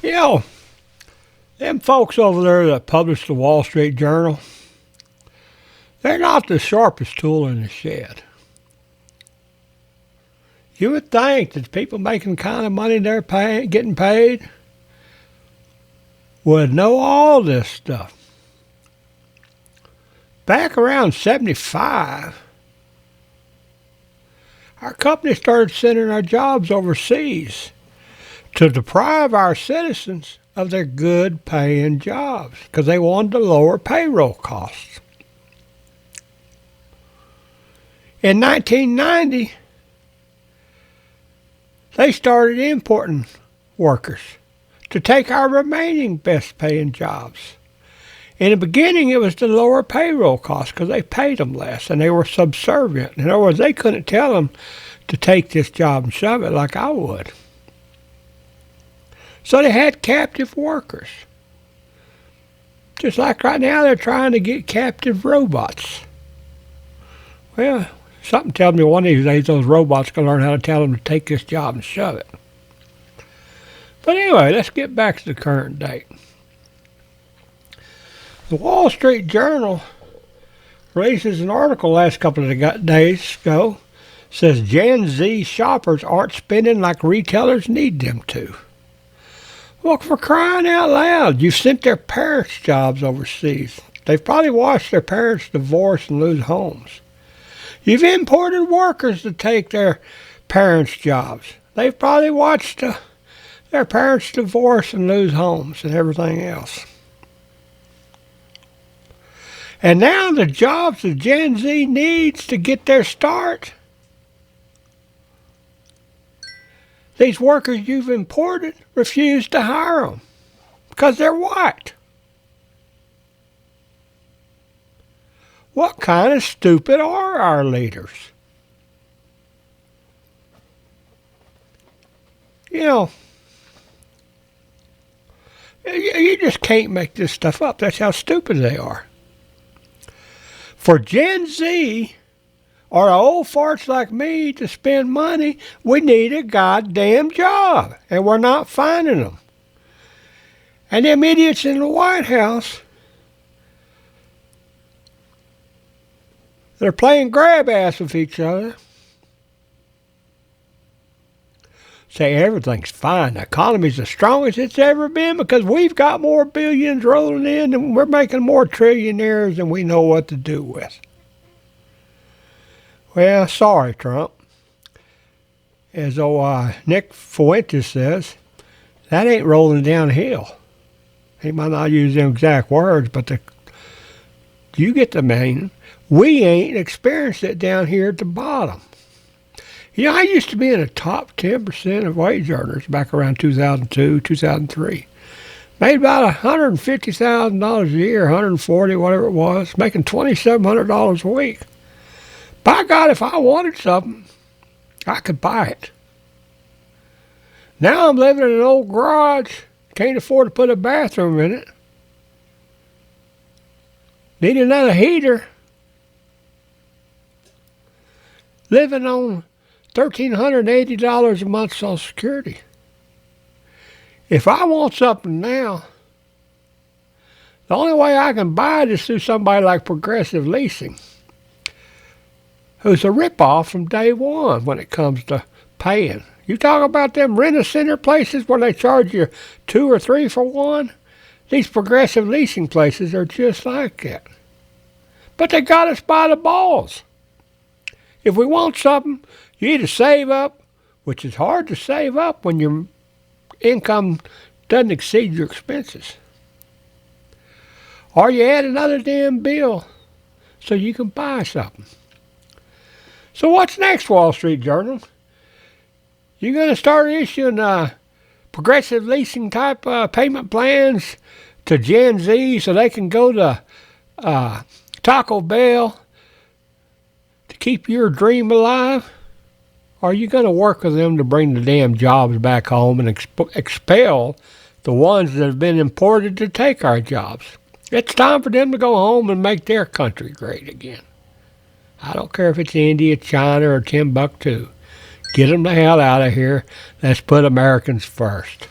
You know, them folks over there that publish the Wall Street Journal, they're not the sharpest tool in the shed. You would think that people making the kind of money they're getting paid would know all this stuff. Back around 75, our company started sending our jobs overseas to deprive our citizens of their good paying jobs because they wanted to lower payroll costs. In 1990, they started importing workers to take our remaining best paying jobs. In the beginning, it was to lower payroll costs because they paid them less and they were subservient. In other words, they couldn't tell them to take this job and shove it like I would. So they had captive workers. Just like right now, they're trying to get captive robots. Well, something tells me one of these days those robots can learn how to tell them to take this job and shove it. But anyway, let's get back to the current date. The Wall Street Journal releases an article last couple of days ago. Says Gen Z shoppers aren't spending like retailers need them to. Well, for crying out loud, you've sent their parents jobs overseas. They've probably watched their parents divorce and lose homes. You've imported workers to take their parents' jobs. They've probably watched their parents divorce and lose homes and everything else. And now the jobs that Gen Z needs to get their start, these workers you've imported refuse to hire them because they're white. What kind of stupid are our leaders? You know, you just can't make this stuff up. That's how stupid they are. For Gen Z or old farts like me to spend money, we need a goddamn job, and we're not finding them. And them idiots in the White House, they're playing grab ass with each other. Say everything's fine. The economy's the strongest it's ever been because we've got more billions rolling in and we're making more trillionaires than we know what to do with. Well, sorry, Trump. As Nick Fuentes says, that ain't rolling downhill. He might not use them exact words, but you get the meaning. We ain't experienced it down here at the bottom. You know, I used to be in the top 10% of wage earners back around 2002, 2003. Made about $150,000 a year, $140, whatever it was, making $2,700 a week. By God, if I wanted something, I could buy it. Now I'm living in an old garage, can't afford to put a bathroom in it. Need another heater. Living on $1,380 a month Social Security. If I want something now, the only way I can buy it is through somebody like Progressive Leasing, who's a ripoff from day one when it comes to paying. You talk about them rent-a-center places where they charge you 2 or 3 for one. These Progressive Leasing places are just like that. But they got us by the balls. If we want something, you either save up, which is hard to save up when your income doesn't exceed your expenses, or you add another damn bill so you can buy something. So what's next, Wall Street Journal? You going to start issuing Progressive Leasing type payment plans to Gen Z so they can go to Taco Bell to keep your dream alive? Or are you going to work with them to bring the damn jobs back home and expel the ones that have been imported to take our jobs? It's time for them to go home and make their country great again. I don't care if it's India, China, or Timbuktu. Get them the hell out of here. Let's put Americans first.